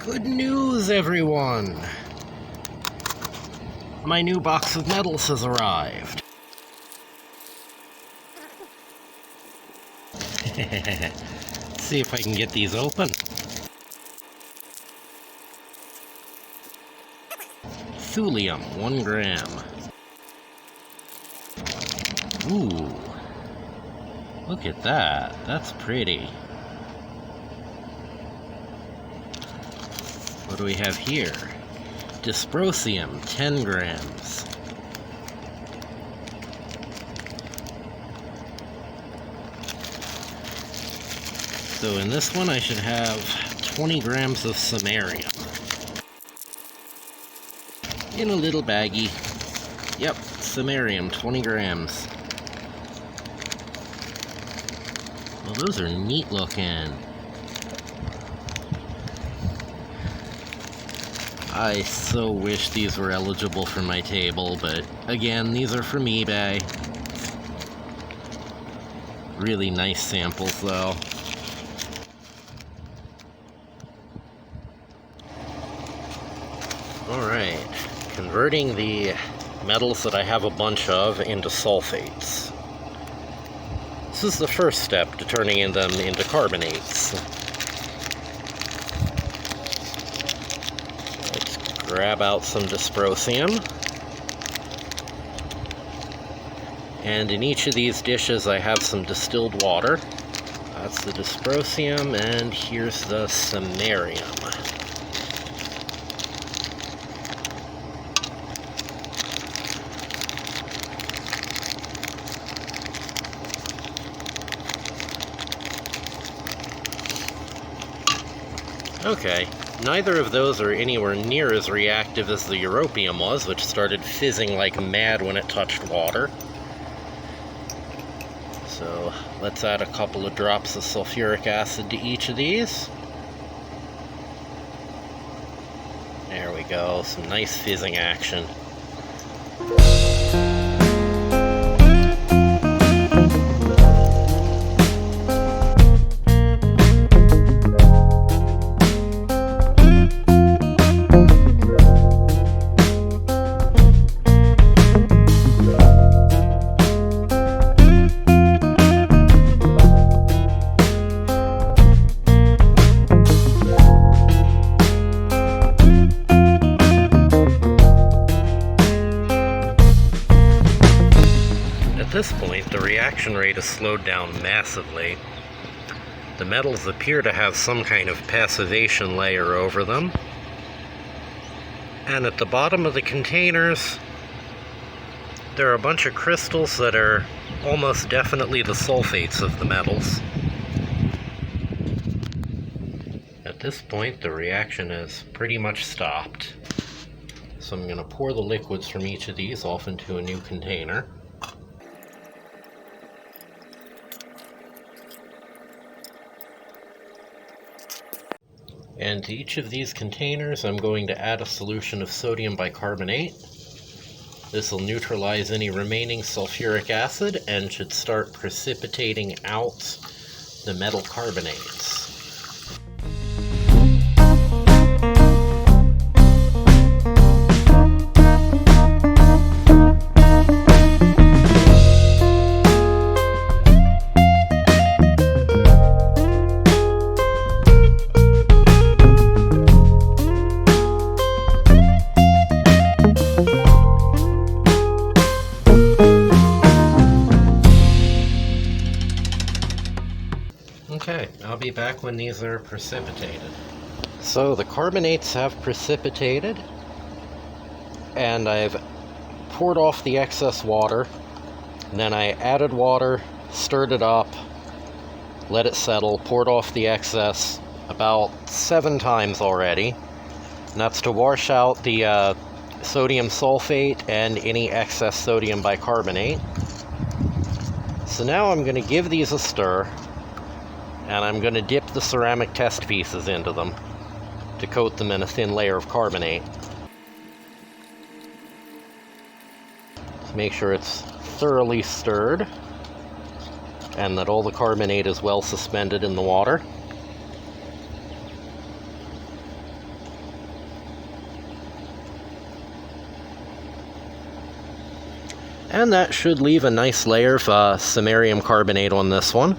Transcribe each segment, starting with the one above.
Good news, everyone! My new box of metals has arrived. See if I can get these open. Thulium, 1 gram. Ooh. Look at that. That's pretty. What do we have here? Dysprosium, 10 grams. So in this one I should have 20 grams of samarium. In a little baggie. Yep, samarium, 20 grams. Well, those are neat looking. I so wish these were eligible for my table, but again, these are from eBay. Really nice samples, though. Alright, converting the metals that I have a bunch of into sulfates. This is the first step to turning them into carbonates. Grab out some dysprosium, and in each of these dishes I have some distilled water. That's the dysprosium, and here's the samarium. Okay. Neither of those are anywhere near as reactive as the europium was, which started fizzing like mad when it touched water. So let's add a couple of drops of sulfuric acid to each of these. There we go, some nice fizzing action. At this point, the reaction rate has slowed down massively. The metals appear to have some kind of passivation layer over them. And at the bottom of the containers, there are a bunch of crystals that are almost definitely the sulfates of the metals. At this point, the reaction has pretty much stopped. So I'm going to pour the liquids from each of these off into a new container. And to each of these containers, I'm going to add a solution of sodium bicarbonate. This will neutralize any remaining sulfuric acid and should start precipitating out the metal carbonates. Okay, I'll be back when these are precipitated. So the carbonates have precipitated, and I've poured off the excess water, and then I added water, stirred it up, let it settle, poured off the excess about 7 times already, and that's to wash out the sodium sulfate and any excess sodium bicarbonate. So now I'm going to give these a stir, And I'm going to dip the ceramic test pieces into them to coat them in a thin layer of carbonate. Just make sure it's thoroughly stirred and that all the carbonate is well suspended in the water. And that should leave a nice layer of samarium carbonate on this one.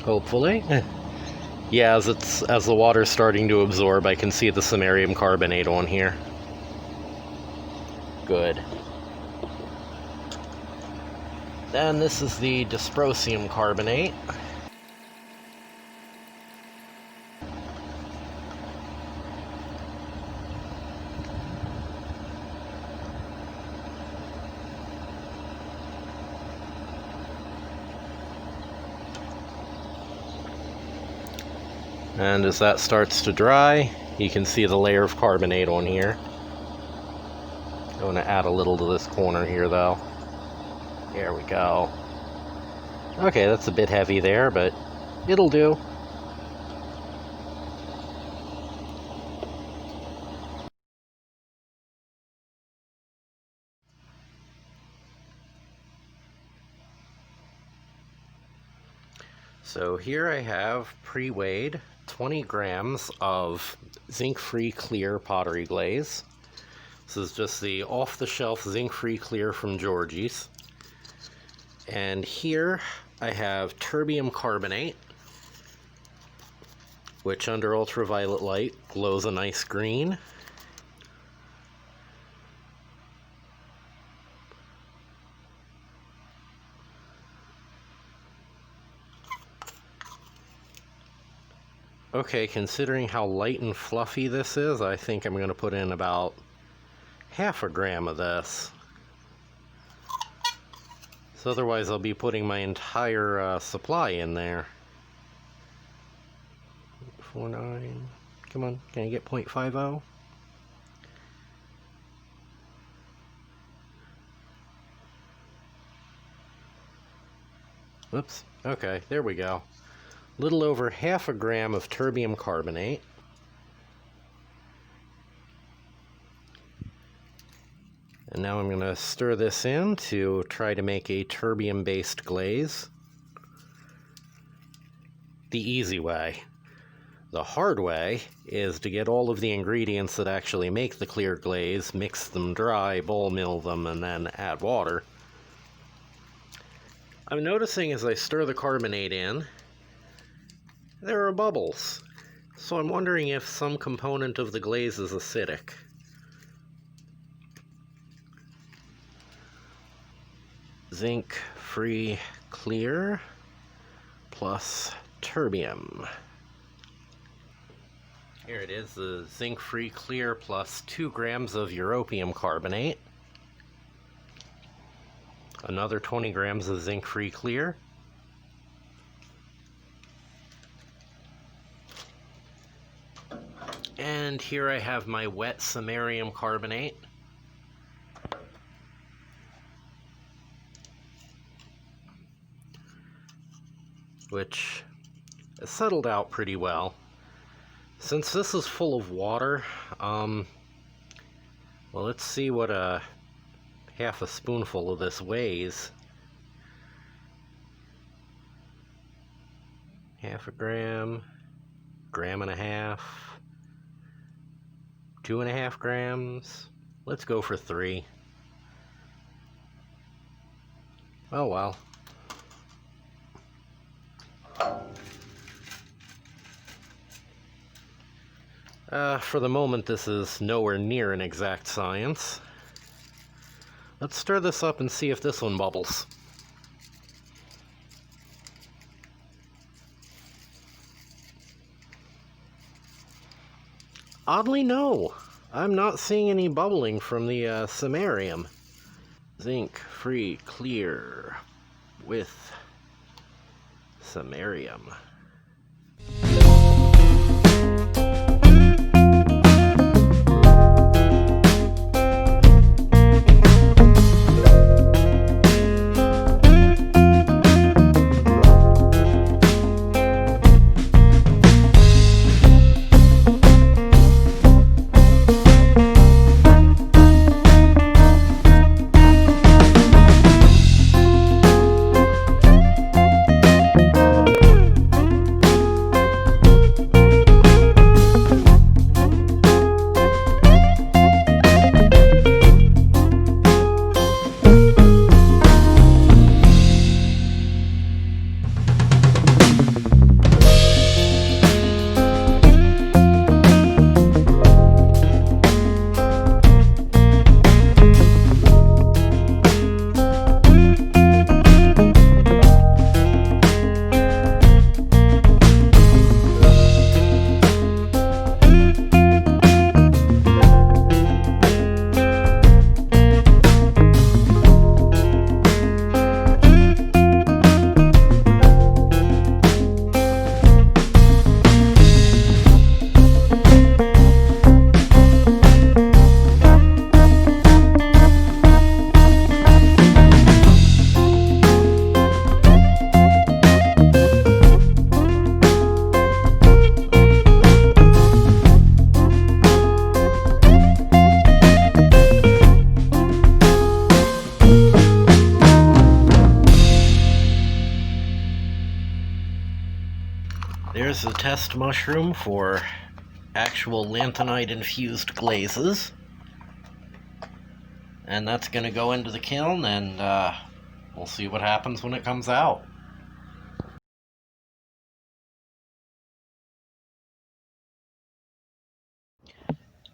Hopefully. Yeah, as the water's starting to absorb, I can see the samarium carbonate on here. Good. Then this is the dysprosium carbonate. And as that starts to dry, you can see the layer of carbonate on here. I'm going to add a little to this corner here, though. There we go. Okay, that's a bit heavy there, but it'll do. So here I have pre-weighed 20 grams of zinc-free clear pottery glaze. This is just the off-the-shelf zinc-free clear from Georgie's. And here I have terbium carbonate, which under ultraviolet light glows a nice green. Okay, considering how light and fluffy this is, I think I'm going to put in about half a gram of this. So otherwise I'll be putting my entire supply in there. 0.49. Come on, can I get 0.50? Oops. Okay, there we go. Little over half a gram of terbium carbonate. And now I'm going to stir this in to try to make a terbium-based glaze. The easy way. The hard way is to get all of the ingredients that actually make the clear glaze, mix them dry, ball mill them, and then add water. I'm noticing as I stir the carbonate in, there are bubbles. So I'm wondering if some component of the glaze is acidic. Zinc-free clear plus terbium. Here it is, the zinc-free clear plus 2 grams of europium carbonate. Another 20 grams of zinc-free clear. And here I have my wet samarium carbonate. Which has settled out pretty well. Since this is full of water, well, let's see what half a spoonful of this weighs. Half a gram, gram and a half, 2.5 grams. Let's go for 3. Oh well. For the moment, this is nowhere near an exact science. Let's stir this up and see if this one bubbles. Oddly, no. I'm not seeing any bubbling from the samarium. Zinc-free clear with samarium. There's the test mushroom for actual lanthanide infused glazes. And that's going to go into the kiln, and we'll see what happens when it comes out.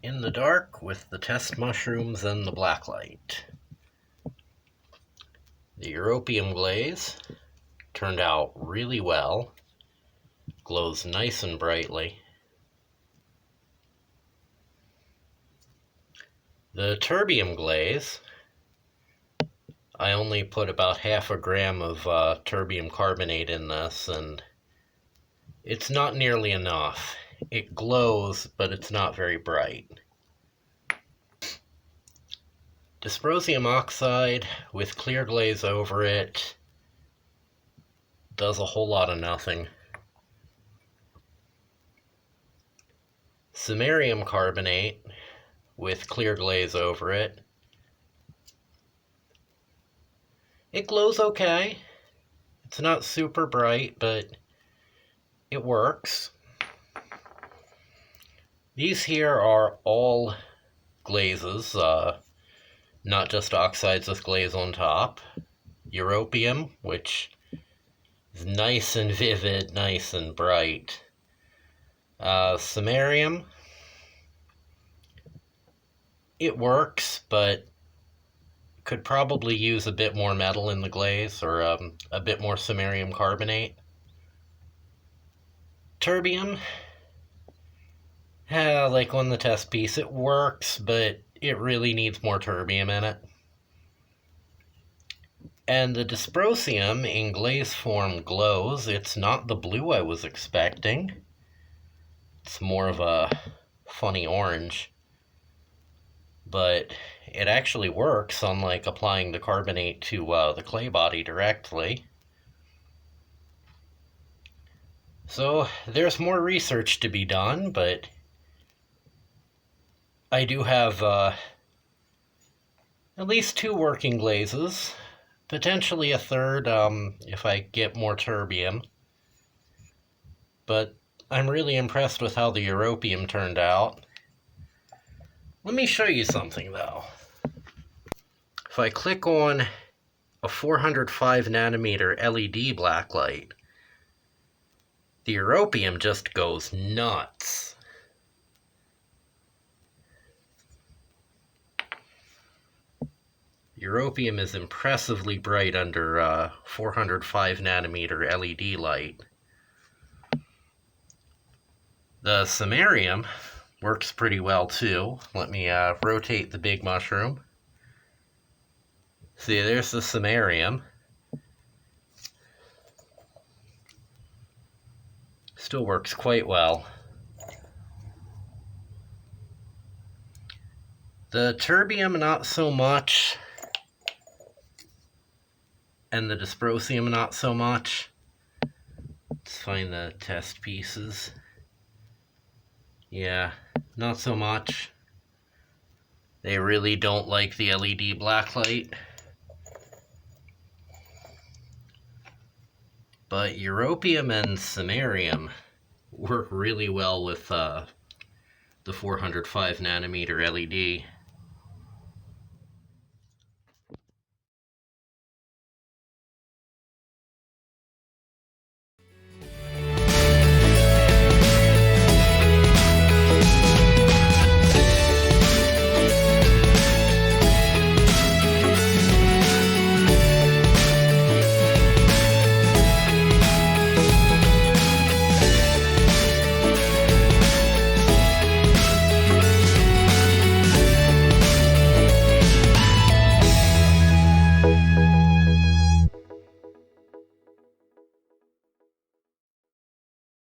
In the dark with the test mushrooms and the blacklight. The europium glaze turned out really well. Glows nice and brightly. The terbium glaze, I only put about half a gram of terbium carbonate in this, and it's not nearly enough. It glows, but it's not very bright. Dysprosium oxide with clear glaze over it does a whole lot of nothing. Samarium carbonate with clear glaze over it. It glows okay. It's not super bright, but it works. These here are all glazes, not just oxides with glaze on top. Europium, which is nice and vivid, nice and bright. Samarium, it works, but could probably use a bit more metal in the glaze, or a bit more samarium carbonate. Terbium, like on the test piece, it works, but it really needs more terbium in it. And the dysprosium in glaze form glows. It's not the blue I was expecting. It's more of a funny orange. But it actually works, unlike applying the carbonate to the clay body directly. So there's more research to be done, but I do have at least 2 working glazes, potentially a third if I get more terbium. But I'm really impressed with how the europium turned out. Let me show you something though. If I click on a 405 nanometer LED blacklight, the europium just goes nuts. Europium is impressively bright under 405 nanometer LED light. The samarium works pretty well too. Let me rotate the big mushroom. See, there's the samarium. Still works quite well. The terbium, not so much. And the dysprosium, not so much. Let's find the test pieces. Yeah, not so much. They really don't like the LED blacklight. But europium and samarium work really well with the 405 nanometer LED.